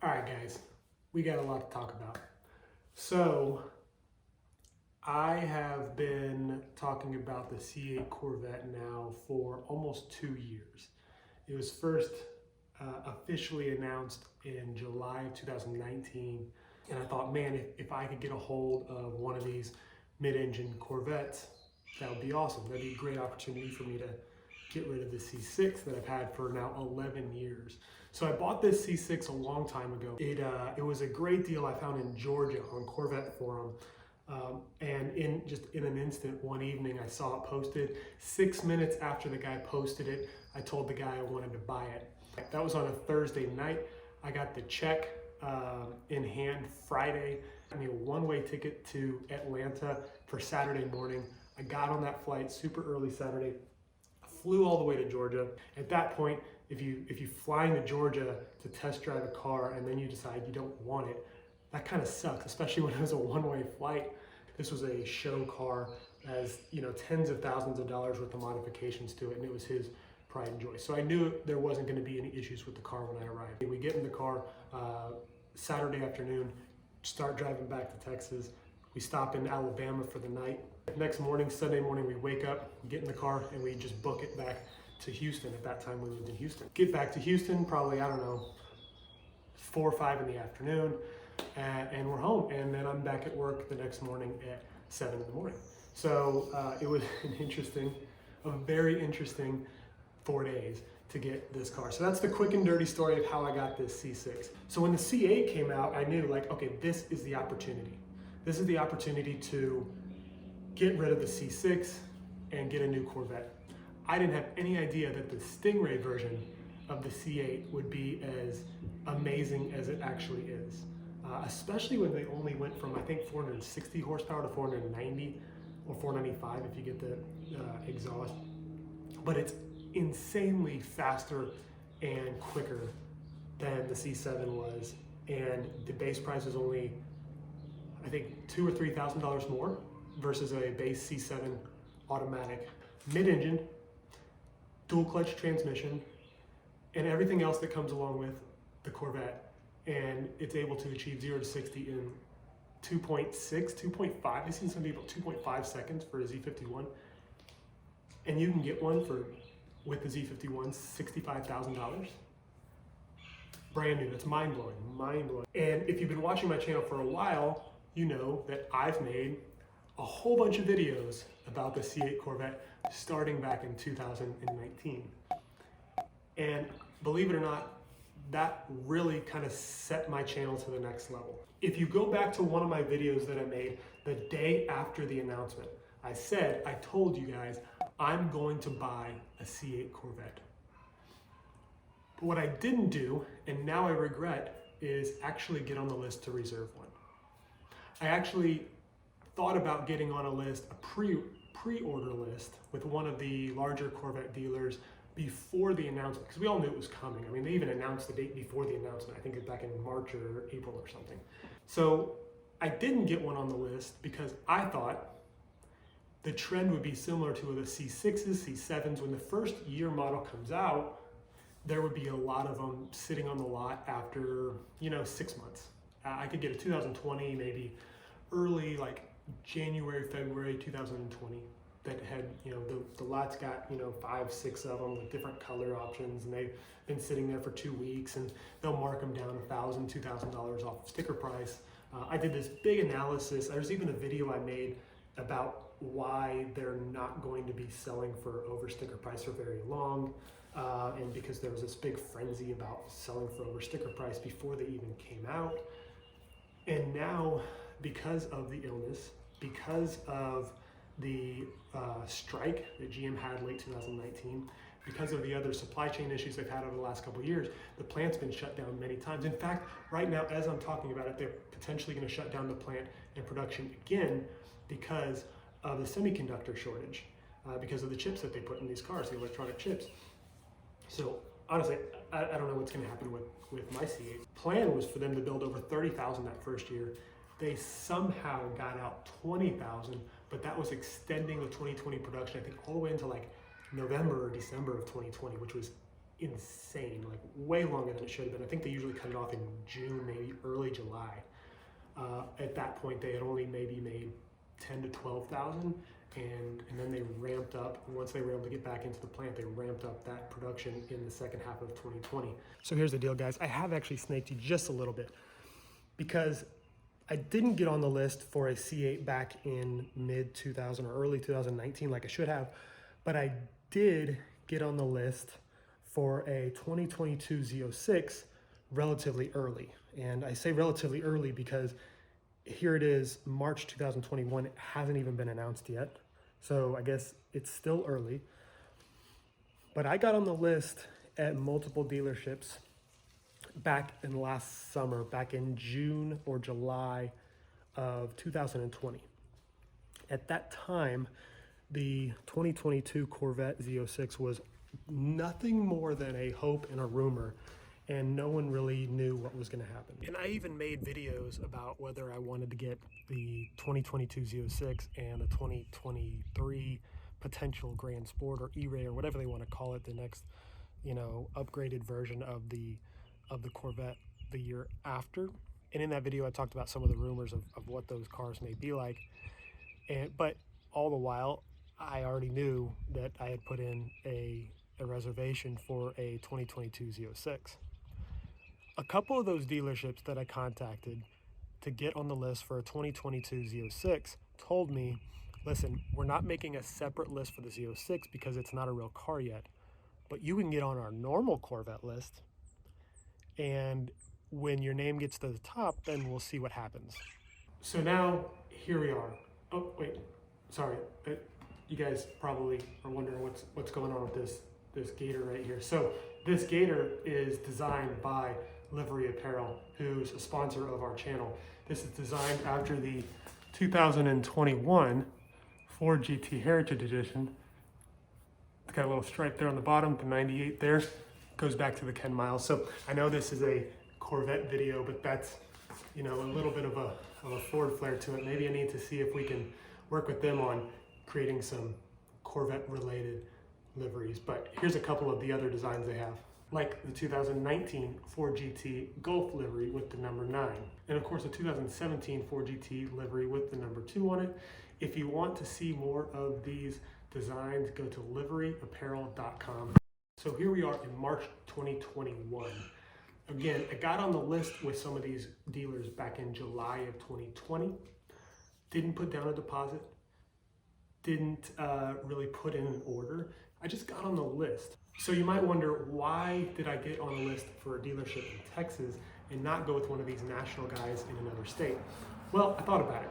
All right, guys, we got a lot to talk about. So, I have been talking about the C8 Corvette now for almost 2 years. It was first officially announced in July of 2019, and I thought, man, if I could get a hold of one of these mid-engine Corvettes, that would be awesome. That'd be a great opportunity for me to get rid of the C6 that I've had for now 11 years. So I bought this C6 a long time ago. It was a great deal I found in Georgia on Corvette Forum. And in an instant, one evening, I saw it posted. 6 minutes after the guy posted it, I told the guy I wanted to buy it. That was on a Thursday night. I got the check in hand Friday. I mean, a one-way ticket to Atlanta for Saturday morning. I got on that flight super early Saturday, flew all the way to Georgia. At that point, if you fly into Georgia to test drive a car and then you decide you don't want it, that kind of sucks, especially when it was a one-way flight. This was a show car, has tens of thousands of dollars worth of modifications to it, and it was his pride and joy. So I knew there wasn't going to be any issues with the car when I arrived. We get in the car Saturday afternoon, start driving back to Texas. We stop in Alabama for the night. Next morning, Sunday morning, we wake up, get in the car, and we just book it back to Houston. At that time, we lived in Houston. Get back to Houston, probably, 4 or 5 in the afternoon, and we're home. And then I'm back at work the next morning at 7 in the morning. So it was a very interesting 4 days to get this car. So that's the quick and dirty story of how I got this C6. So when the C8 came out, I knew, okay, this is the opportunity. This is the opportunity to get rid of the C6 and get a new Corvette. I didn't have any idea that the Stingray version of the C8 would be as amazing as it actually is. Especially when they only went from, I think, 460 horsepower to 490 or 495 if you get the exhaust. But it's insanely faster and quicker than the C7 was. And the base price is only, I think, $2,000 or $3,000 more versus a base C7 automatic mid-engine, dual clutch transmission, and everything else that comes along with the Corvette. And it's able to achieve 0 to 60 in 2.6, 2.5. I've seen some people 2.5 seconds for a Z51. And you can get one with the Z51, $65,000. Brand new. That's mind-blowing, mind-blowing. And if you've been watching my channel for a while, you know that I've made a whole bunch of videos about the C8 Corvette starting back in 2019. And believe it or not, that really kind of set my channel to the next level. If you go back to one of my videos that I made the day after the announcement, I told you guys, I'm going to buy a C8 Corvette. But what I didn't do, and now I regret, is actually get on the list to reserve one. I actually thought about getting on a list, a pre-order list with one of the larger Corvette dealers before the announcement, because we all knew it was coming. I mean, they even announced the date before the announcement. I think it's back in March or April or something. So I didn't get one on the list because I thought the trend would be similar to the C6s, C7s. When the first year model comes out, there would be a lot of them sitting on the lot after, 6 months. I could get a 2020, maybe early, like January, February 2020. That had, the lot's got, 5, 6 of them with different color options, and they've been sitting there for 2 weeks, and they'll mark them down $1,000, $2,000 off of sticker price. I did this big analysis. There's even a video I made about why they're not going to be selling for over sticker price for very long, and because there was this big frenzy about selling for over sticker price before they even came out. And now, because of the illness, because of the strike that GM had late 2019, because of the other supply chain issues they've had over the last couple of years, the plant's been shut down many times. In fact, right now, as I'm talking about it, they're potentially going to shut down the plant and production again because of the semiconductor shortage, because of the chips that they put in these cars, the electronic chips. So honestly, I don't know what's going to happen with my C8. Plan was for them to build over 30,000 that first year. They somehow got out 20,000, but that was extending the 2020 production, I think, all the way into like November or December of 2020, which was insane, like way longer than it should have been. I think they usually cut it off in June, maybe early July. At that point, they had only maybe made 10 to 12,000, and then they ramped up. Once they were able to get back into the plant, they ramped up that production in the second half of 2020. So here's the deal, guys. I have actually snaked you just a little bit because I didn't get on the list for a C8 back in mid 2000 or early 2019 like I should have, but I did get on the list for a 2022 Z06 relatively early. And I say relatively early because here it is, March 2021. It hasn't even been announced yet. So I guess it's still early. But I got on the list at multiple dealerships back in last summer, back in June or July of 2020. At that time, the 2022 Corvette Z06 was nothing more than a hope and a rumor, and no one really knew what was going to happen. And I even made videos about whether I wanted to get the 2022 Z06 and the 2023 potential Grand Sport or E-Ray or whatever they want to call it, the next, upgraded version of the Corvette the year after. And in that video, I talked about some of the rumors of what those cars may be like. But all the while, I already knew that I had put in a reservation for a 2022 Z06. A couple of those dealerships that I contacted to get on the list for a 2022 Z06 told me, listen, we're not making a separate list for the Z06 because it's not a real car yet, but you can get on our normal Corvette list, and when your name gets to the top, then we'll see what happens. So now, here we are. Oh, wait, sorry. You guys probably are wondering what's going on with this gator right here. So this gator is designed by Livery Apparel, who's a sponsor of our channel. This is designed after the 2021 Ford GT Heritage Edition. It's got a little stripe there on the bottom, the 98 there. Goes back to the Ken Miles. So I know this is a Corvette video, but that's, a little bit of a Ford flair to it. Maybe I need to see if we can work with them on creating some Corvette related liveries. But here's a couple of the other designs they have, like the 2019 Ford GT Golf livery with the number 9. And of course the 2017 Ford GT livery with the number 2 on it. If you want to see more of these designs, go to liveryapparel.com. So here we are in March 2021. Again, I got on the list with some of these dealers back in July of 2020. Didn't put down a deposit. Didn't really put in an order. I just got on the list. So you might wonder, why did I get on the list for a dealership in Texas and not go with one of these national guys in another state? Well, I thought about it.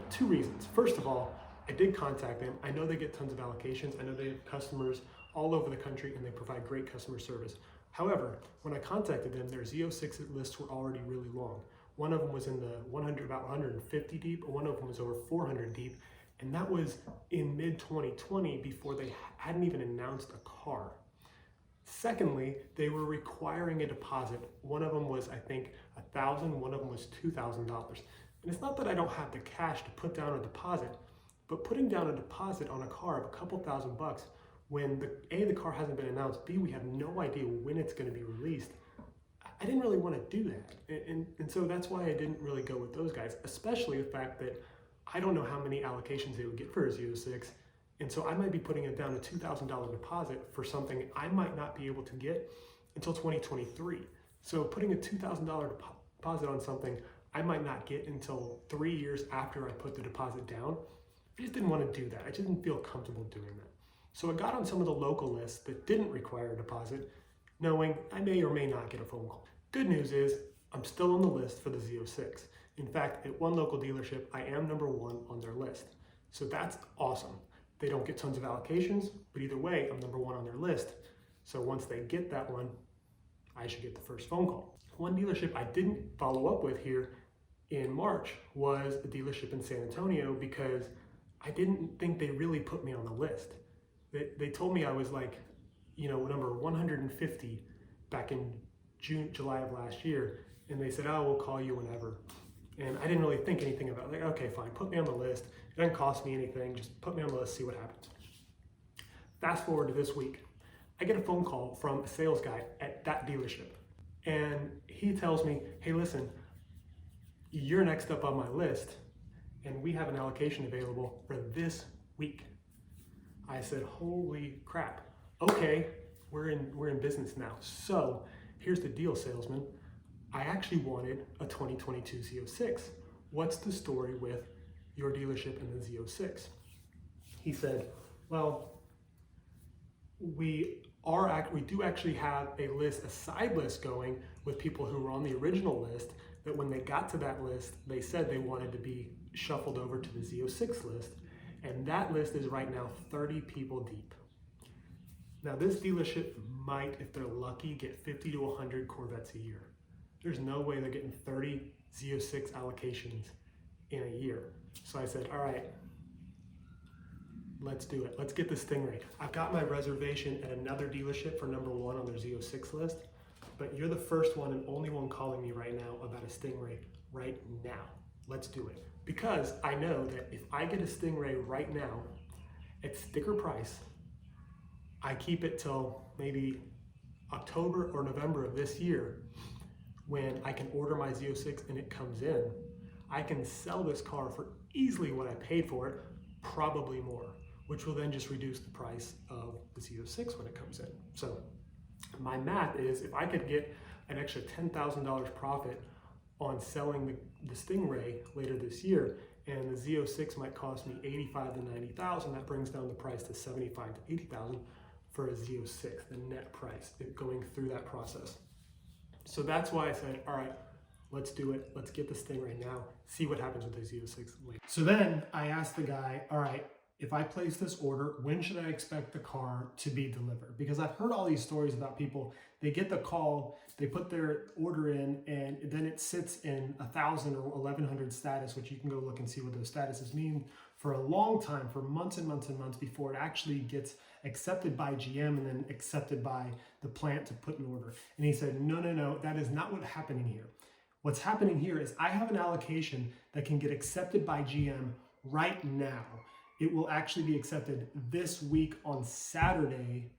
2 reasons. First of all, I did contact them. I know they get tons of allocations. I know they have customers all over the country and they provide great customer service. However, when I contacted them, their Z06 lists were already really long. One of them was in the about 150 deep, one of them was over 400 deep, and that was in mid 2020 before they hadn't even announced a car. Secondly, they were requiring a deposit. One of them was, I think, $1,000, one of them was $2,000. And it's not that I don't have the cash to put down a deposit, but putting down a deposit on a car of a couple $1,000 when the car hasn't been announced, B, we have no idea when it's going to be released. I didn't really want to do that. And so that's why I didn't really go with those guys, especially the fact that I don't know how many allocations they would get for a Z06. And so I might be putting it down a $2,000 deposit for something I might not be able to get until 2023. So putting a $2,000 deposit on something I might not get until 3 years after I put the deposit down, I just didn't want to do that. I just didn't feel comfortable doing that. So I got on some of the local lists that didn't require a deposit, knowing I may or may not get a phone call. Good news is I'm still on the list for the Z06. In fact, at one local dealership, I am number 1 on their list. So that's awesome. They don't get tons of allocations, but either way, I'm number 1 on their list. So once they get that one, I should get the first phone call. One dealership I didn't follow up with here in March was a dealership in San Antonio because I didn't think they really put me on the list. They told me I was like, number 150 back in July of last year, and they said, oh, we'll call you whenever. And I didn't really think anything about it. Like, okay, fine, put me on the list. It doesn't cost me anything, just put me on the list, see what happens. Fast forward to this week. I get a phone call from a sales guy at that dealership. And he tells me, hey, listen, you're next up on my list, and we have an allocation available for this week. I said, holy crap. Okay, we're in business now. So here's the deal, salesman. I actually wanted a 2022 Z06. What's the story with your dealership and the Z06? He said, well, we do actually have a side list going with people who were on the original list, that when they got to that list, they said they wanted to be shuffled over to the Z06 list. And that list is right now 30 people deep. Now this dealership might, if they're lucky, get 50 to 100 Corvettes a year. There's no way they're getting 30 Z06 allocations in a year. So I said, all right, let's do it. Let's get the Stingray. I've got my reservation at another dealership for number 1 on their Z06 list, but you're the first one and only one calling me right now about a Stingray right now. Let's do it. Because I know that if I get a Stingray right now at sticker price, I keep it till maybe October or November of this year, when I can order my Z06 and it comes in, I can sell this car for easily what I paid for it, probably more, which will then just reduce the price of the Z06 when it comes in. So my math is, if I could get an extra $10,000 profit on selling the Stingray later this year, and the Z06 might cost me $85,000 to $90,000, that brings down the price to $75,000 to $80,000 for a Z06, the net price, going through that process. So that's why I said, all right, let's do it. Let's get this thing right now. See what happens with the Z06 later. So then I asked the guy, all right, if I place this order, when should I expect the car to be delivered? Because I've heard all these stories about people, they get the call, they put their order in, and then it sits in 1,000 or 1,100 status, which you can go look and see what those statuses mean, for a long time, for months and months and months before it actually gets accepted by GM and then accepted by the plant to put an order. And he said, no, that is not what's happening here. What's happening here is I have an allocation that can get accepted by GM right now. It will actually be accepted this week on Saturday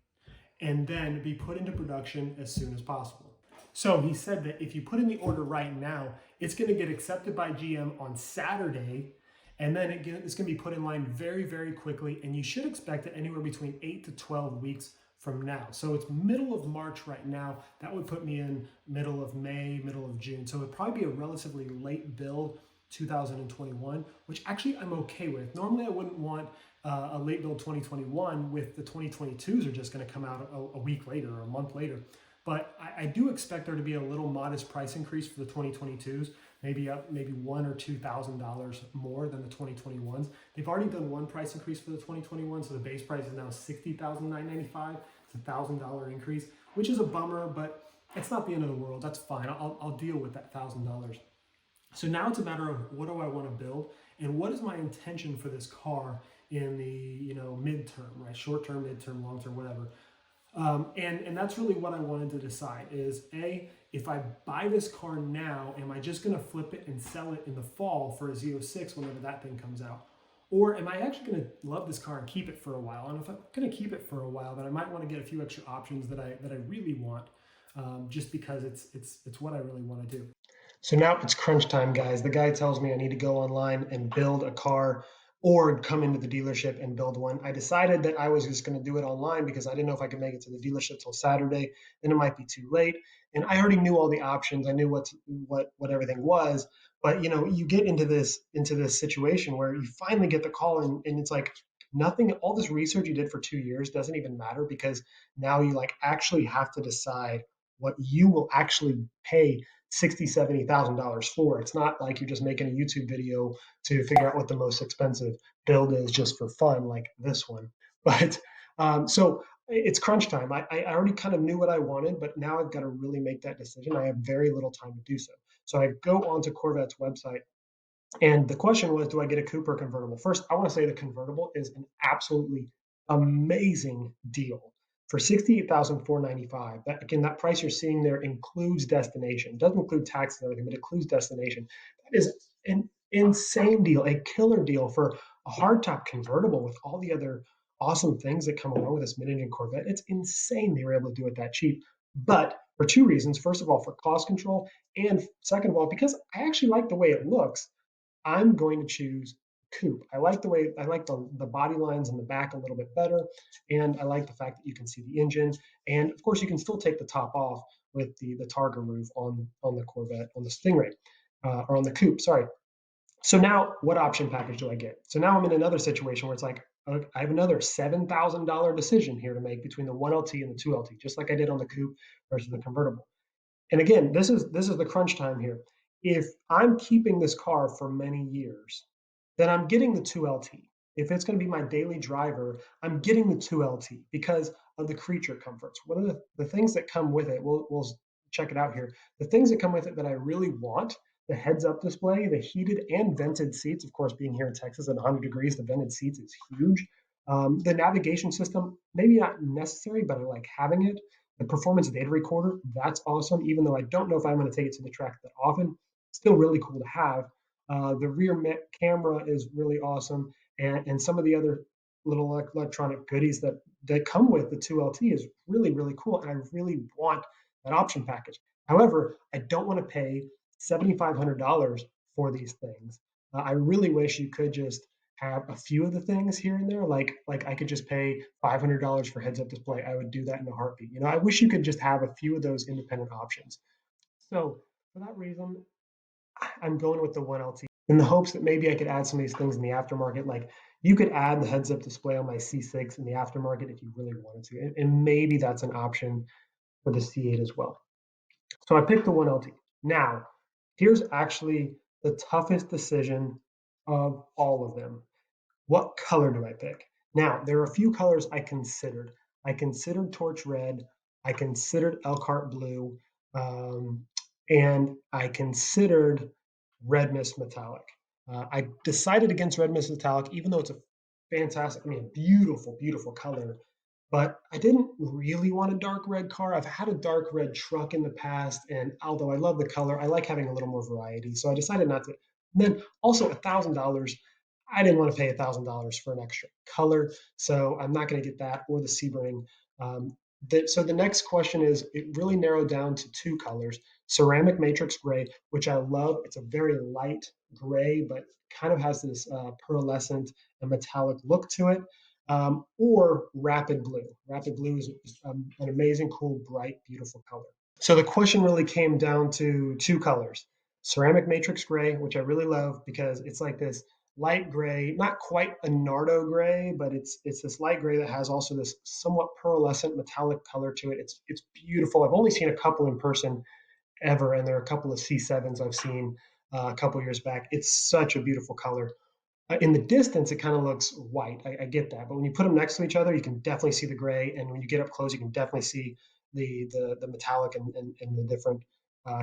and then be put into production as soon as possible. So he said that if you put in the order right now, it's going to get accepted by GM on Saturday, and then it's going to be put in line very, very quickly, and you should expect it anywhere between 8 to 12 weeks from now. So it's middle of March right now. That would put me in middle of May, middle of June. So it'd probably be a relatively late build, 2021, which actually I'm okay with. Normally I wouldn't want a late build 2021 with the 2022s are just going to come out a week later or a month later. But I do expect there to be a little modest price increase for the 2022s, maybe up maybe $1,000 or $2,000 more than the 2021s. They've already done one price increase for the 2021, so the base price is now $60,995. It's a $1,000 increase, which is a bummer, but it's not the end of the world. That's fine. I'll deal with that $1,000. So now it's a matter of what do I want to build and what is my intention for this car in the midterm, right? Short term, midterm, long term, whatever. And that's really what I wanted to decide is if I buy this car now, am I just going to flip it and sell it in the fall for a Z06 whenever that thing comes out? Or am I actually going to love this car and keep it for a while? And if I'm going to keep it for a while, then I might want to get a few extra options that I really want, just because it's what I really want to do. So now it's crunch time, guys. The guy tells me I need to go online and build a car or come into the dealership and build one. I decided that I was just going to do it online because I didn't know if I could make it to the dealership till Saturday. Then it might be too late. And I already knew all the options. I knew what everything was. But you get into this situation where you finally get the call and it's like nothing, all this research you did for 2 years doesn't even matter because now you actually have to decide what you will actually pay $60,000-$70,000 for. It's not like you're just making a YouTube video to figure out what the most expensive build is just for fun, like this one. But so it's crunch time. I already kind of knew what I wanted, but now I've got to really make that decision. I have very little time to do so. So I go onto Corvette's website, and the question was, do I get a coupe or convertible? First, I want to say the convertible is an absolutely amazing deal. For $68,495, that price you're seeing there includes destination. It doesn't include tax and everything, but it includes destination. That is an insane deal, a killer deal for a hardtop convertible with all the awesome things that come along with this mid-engine Corvette. It's insane they were able to do it that cheap. But for two reasons. First of all, for cost control, and second of all, because I actually like the way it looks, I'm going to choose coupe. I like the way I like the body lines in the back a little bit better, and I like the fact that you can see the engine, and of course you can still take the top off with the Targa roof on the Corvette, on the Stingray, or on the coupe. Sorry. So now, what option package do I get? So now I'm in another situation where it's like I have another $7,000 decision here to make between the 1LT and the 2LT, just like I did on the coupe versus the convertible. And again, this is the crunch time here. If I'm keeping this car for many years, then I'm getting the 2LT. If it's going to be my daily driver, I'm getting the 2LT because of the creature comforts. One of the things that come with it, we'll check it out here. The things that come with it that I really want, the heads up display, the heated and vented seats, of course, being here in Texas at 100 degrees, the vented seats is huge. The navigation system, maybe not necessary, but I like having it. The performance data recorder, that's awesome. Even though I don't know if I'm going to take it to the track that often, still really cool to have. The rear camera is really awesome, and some of the other little electronic goodies that come with the 2LT is really, really cool, and I really want that option package. However, I don't want to pay $7,500 for these things. I really wish you could just have a few of the things here and there. Like I could just pay $500 for heads up display. I would do that in a heartbeat. I wish you could just have a few of those independent options. So for that reason, I'm going with the 1LT in the hopes that maybe I could add some of these things in the aftermarket. Like you could add the heads up display on my C6 in the aftermarket if you really wanted to. And maybe that's an option for the C8 as well. So I picked the 1LT. Now, here's actually the toughest decision of all of them. What color do I pick? Now, there are a few colors I considered. I considered torch red, I considered Elkhart blue, um, and I considered red mist metallic. I decided against red mist metallic, even though it's a fantastic, I mean, beautiful, beautiful color. But I didn't really want a dark red car. I've had a dark red truck in the past, and although I love the color, I like having a little more variety. So I decided not to. And then also $1,000. I didn't want to pay $1,000 for an extra color, so I'm not going to get that or the Sebring. So the next question is, it really narrowed down to two colors: ceramic matrix gray, which I love. It's a very light gray, but kind of has this pearlescent and metallic look to it. Or rapid blue. Rapid blue is an amazing, cool, bright, beautiful color. So the question really came down to two colors: ceramic matrix gray, which I really love because it's like this light gray, not quite a nardo gray, but it's this light gray that has also this somewhat pearlescent metallic color to it. It's beautiful. I've only seen a couple in person ever, and there are a couple of C7s I've seen a couple years back. It's such a beautiful color. In the distance, it kind of looks white. I get that, but when you put them next to each other, you can definitely see the gray, and when you get up close, you can definitely see the metallic and the different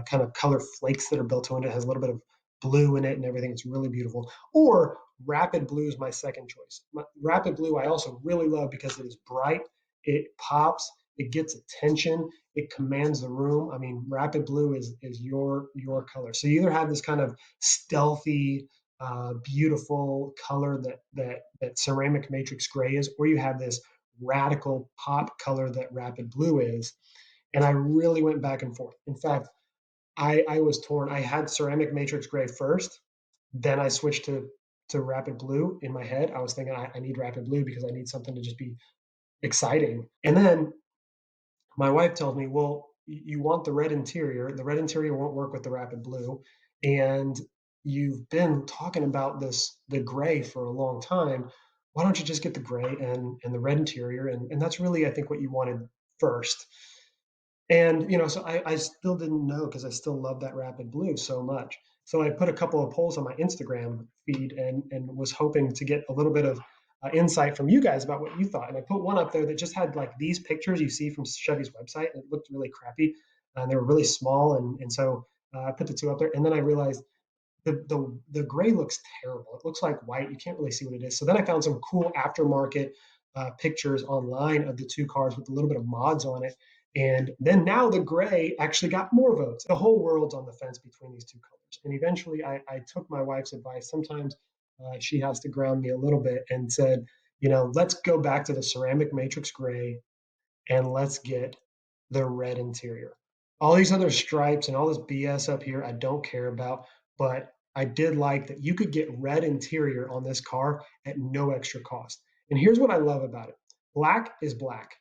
kind of color flakes that are built into it. It has a little bit of blue in it and everything. It's really beautiful. Or rapid blue is my second choice. Rapid blue I also really love because it is bright, it pops, it gets attention, it commands the room. I mean, rapid blue is your color. So you either have this kind of stealthy, beautiful color that ceramic matrix gray is, or you have this radical pop color that rapid blue is. And I really went back and forth. In fact, I was torn. I had ceramic matrix gray first, then I switched to rapid blue in my head. I was thinking I need rapid blue because I need something to just be exciting. And then my wife tells me, well, you want the red interior. The red interior won't work with the rapid blue. And you've been talking about the gray for a long time. Why don't you just get the gray and the red interior? And that's really, I think, what you wanted first. And so I still didn't know because I still love that rapid blue so much. So I put a couple of polls on my Instagram feed and was hoping to get a little bit of insight from you guys about what you thought. And I put one up there that just had like these pictures you see from Chevy's website. And it looked really crappy, and they were really small. And so I put the two up there, and then I realized the gray looks terrible. It looks like white. You can't really see what it is. So then I found some cool aftermarket pictures online of the two cars with a little bit of mods on it. And then now the gray actually got more votes. The whole world's on the fence between these two colors. And eventually I took my wife's advice. Sometimes she has to ground me a little bit and said, let's go back to the ceramic matrix gray and let's get the red interior. All these other stripes and all this BS up here, I don't care about, but I did like that you could get red interior on this car at no extra cost. And here's what I love about it. Black is black.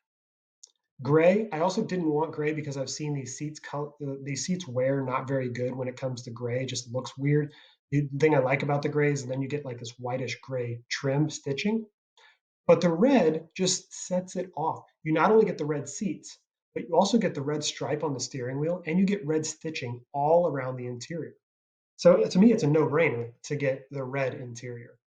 Gray, I also didn't want gray because I've seen these seats wear not very good when it comes to gray. It just looks weird. The thing I like about the gray is then you get like this whitish gray trim stitching. But the red just sets it off. You not only get the red seats, but you also get the red stripe on the steering wheel and you get red stitching all around the interior. So to me, it's a no-brainer to get the red interior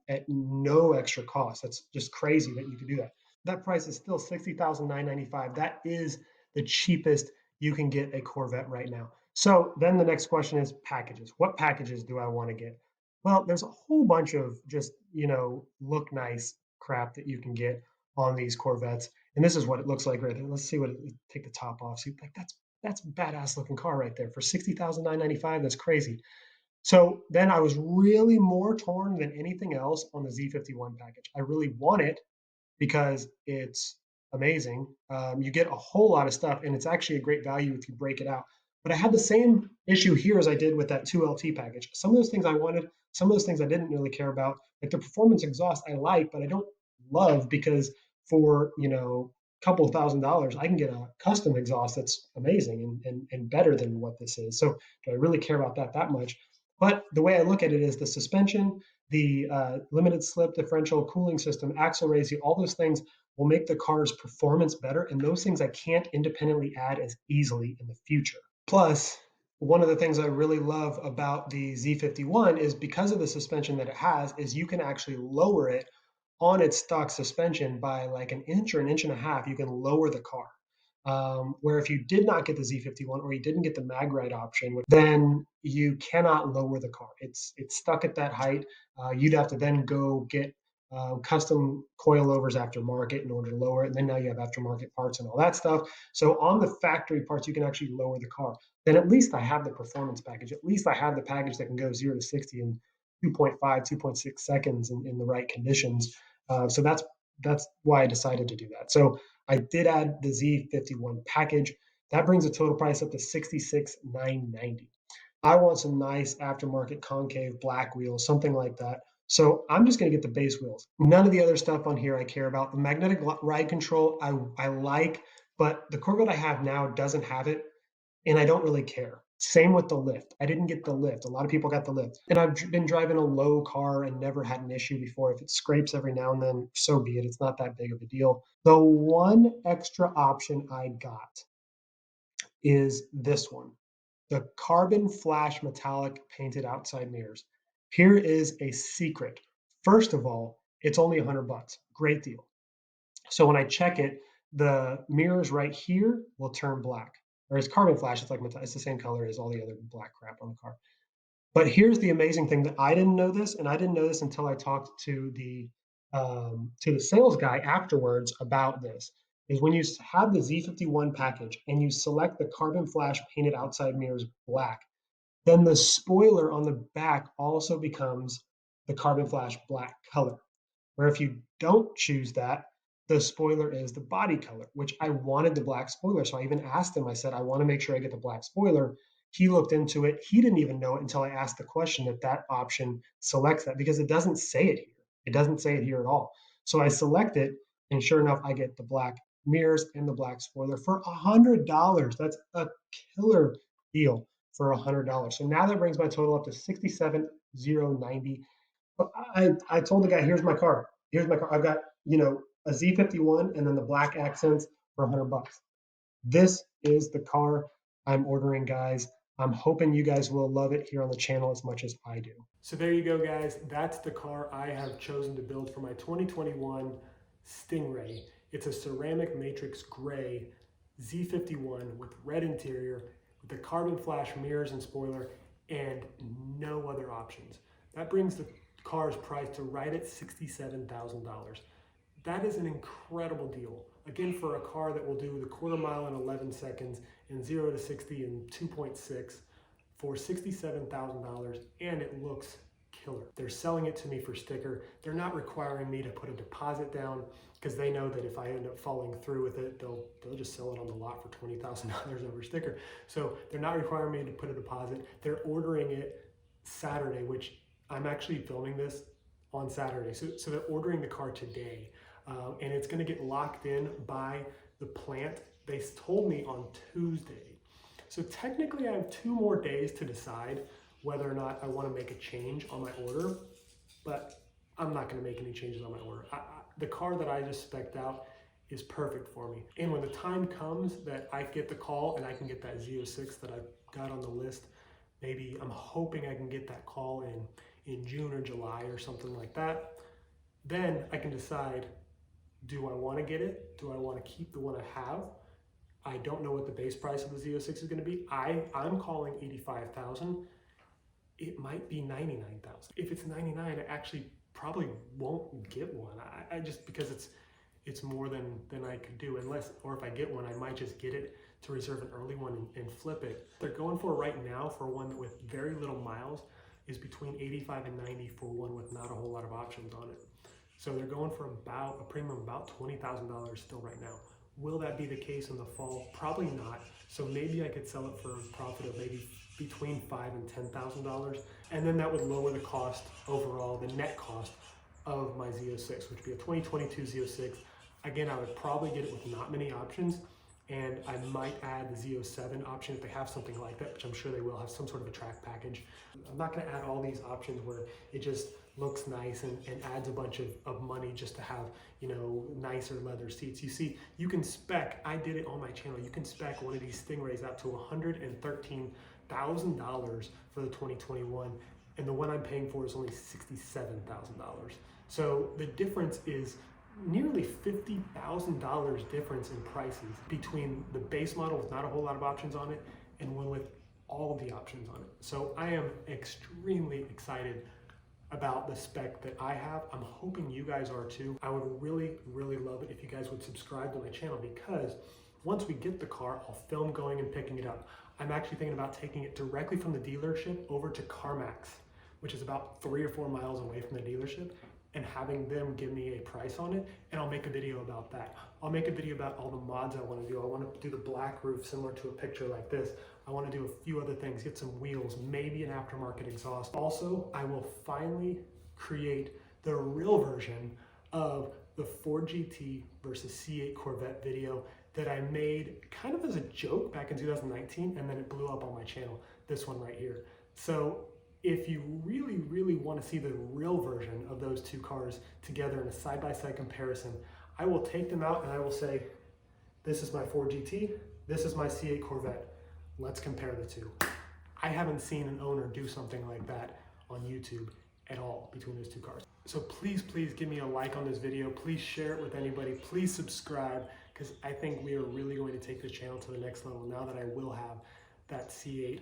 at no extra cost. That's just crazy that you could do that. That price is still $60,995. That is the cheapest you can get a Corvette right now. So then the next question is packages. What packages do I want to get? Well, there's a whole bunch of just, look nice crap that you can get on these Corvettes. And this is what it looks like right there. Let's see take the top off. See, like that's a badass looking car right there for $60,995. That's crazy. So then I was really more torn than anything else on the Z51 package. I really want it because it's amazing. You get a whole lot of stuff, and it's actually a great value if you break it out. But I had the same issue here as I did with that 2LT package. Some of those things I wanted, some of those things I didn't really care about. Like the performance exhaust, I like, but I don't love because for a couple of $1,000s, I can get a custom exhaust that's amazing and better than what this is. So do I really care about that much? But the way I look at it is the suspension, the limited slip differential, cooling system, axle raising, all those things will make the car's performance better. And those things I can't independently add as easily in the future. Plus, one of the things I really love about the Z51 is because of the suspension that it has, is you can actually lower it on its stock suspension by like an inch or an inch and a half. You can lower the car. Where if you did not get the Z51 or you didn't get the mag ride option, then you cannot lower the car. It's stuck at that height. You'd have to then go get custom coilovers aftermarket in order to lower it. And then now you have aftermarket parts and all that stuff. So on the factory parts, you can actually lower the car. Then at least I have the performance package. At least I have the package that can go 0 to 60 in 2.5, 2.6 seconds in the right conditions. So that's why I decided to do that. So I did add the Z51 package. That brings the total price up to $66,990. I want some nice aftermarket concave black wheels, something like that. So I'm just going to get the base wheels. None of the other stuff on here I care about. The magnetic ride control I like, but the Corvette I have now doesn't have it, and I don't really care. Same with the lift. I didn't get the lift. A lot of people got the lift. And I've been driving a low car and never had an issue before. If it scrapes every now and then, so be it. It's not that big of a deal. The one extra option I got is this one, the carbon flash metallic painted outside mirrors. Here is a secret. First of all, it's only $100. Great deal. So when I check it, the mirrors right here will turn black. Or it's carbon flash, it's the same color as all the other black crap on the car. But here's the amazing thing that I didn't know this, and I didn't know this until I talked to the sales guy afterwards about this, is when you have the Z51 package and you select the carbon flash painted outside mirrors black, then the spoiler on the back also becomes the carbon flash black color. Where if you don't choose that, the spoiler is the body color, which I wanted the black spoiler. So I even asked him, I said, I want to make sure I get the black spoiler. He looked into it. He didn't even know it until I asked the question if that option selects that, because it doesn't say it here. It doesn't say it here at all. So I select it, and sure enough, I get the black mirrors and the black spoiler for $100. That's a killer deal for $100. So now that brings my total up to $67,090. I told the guy, here's my car. Here's my car. I've got, a Z51 and then the black accents for $100. This is the car I'm ordering, guys. I'm hoping you guys will love it here on the channel as much as I do. So there you go, guys. That's the car I have chosen to build for my 2021 Stingray. It's a ceramic matrix gray Z51 with red interior, with the carbon flash mirrors and spoiler, and no other options. That brings the car's price to right at $67,000. That is an incredible deal. Again, for a car that will do the quarter mile in 11 seconds and 0 to 60 in 2.6 for $67,000, and it looks killer. They're selling it to me for sticker. They're not requiring me to put a deposit down because they know that if I end up following through with it, they'll just sell it on the lot for $20,000 over sticker. So they're not requiring me to put a deposit. They're ordering it Saturday, which I'm actually filming this on Saturday. So they're ordering the car today, and it's going to get locked in by the plant. They told me on Tuesday. So technically I have 2 more days to decide whether or not I want to make a change on my order, but I'm not going to make any changes on my order. The car that I just spec'd out is perfect for me. And when the time comes that I get the call and I can get that Z06 that I've got on the list, maybe I'm hoping I can get that call in June or July or something like that, then I can decide, do I want to get it? Do I want to keep the one I have? I don't know what the base price of the Z06 is going to be. I'm calling $85,000. It might be $99,000. If it's $99,000, I actually probably won't get one. I just, because it's more than I could do, unless, or if I get one, I might just get it to reserve an early one and flip it. They're going for right now for one with very little miles is between 85 and 90 for one with not a whole lot of options on it. So they're going for about a premium about $20,000 still right now. Will that be the case in the fall? Probably not. So maybe I could sell it for a profit of maybe between $5,000 and $10,000, and then that would lower the cost overall, the net cost of my Z06, which would be a 2022 Z06. Again, I would probably get it with not many options, and I might add the Z07 option if they have something like that, which I'm sure they will have some sort of a track package. I'm not going to add all these options where it just looks nice and adds a bunch of money just to have, you know, nicer leather seats. You see, you can spec, I did it on my channel, you can spec one of these Stingrays out to $113,000 for the 2021, and the one I'm paying for is only $67,000. So the difference is nearly $50,000 difference in prices between the base model with not a whole lot of options on it and one with all the options on it. So I am extremely excited about the spec that I have. I'm hoping you guys are too. I would really, really love it if you guys would subscribe to my channel, because once we get the car, I'll film going and picking it up. I'm actually thinking about taking it directly from the dealership over to CarMax, which is about 3 or 4 miles away from the dealership, and having them give me a price on it, and I'll make a video about that. I'll make a video about all the mods I want to do. I want to do the black roof similar to a picture like this. I want to do a few other things, get some wheels, maybe an aftermarket exhaust. Also, I will finally create the real version of the Ford GT versus C8 Corvette video that I made kind of as a joke back in 2019, and then it blew up on my channel, this one right here. So if you really, really want to see the real version of those two cars together in a side-by-side comparison, I will take them out and I will say, this is my Ford GT, this is my C8 Corvette. Let's compare the two. I haven't seen an owner do something like that on YouTube at all between those two cars. So please, please give me a like on this video. Please share it with anybody. Please subscribe, because I think we are really going to take this channel to the next level now that I will have that C8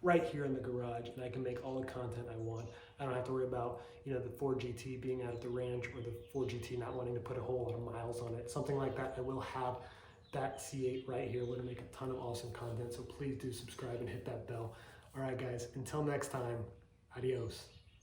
right here in the garage, and I can make all the content I want. I don't have to worry about, you know, the Ford GT being out at the ranch, or the Ford GT not wanting to put a whole lot of miles on it, something like that. I will have that C8 right here. We're gonna make a ton of awesome content, so please do subscribe and hit that bell. All right, guys, until next time, adios.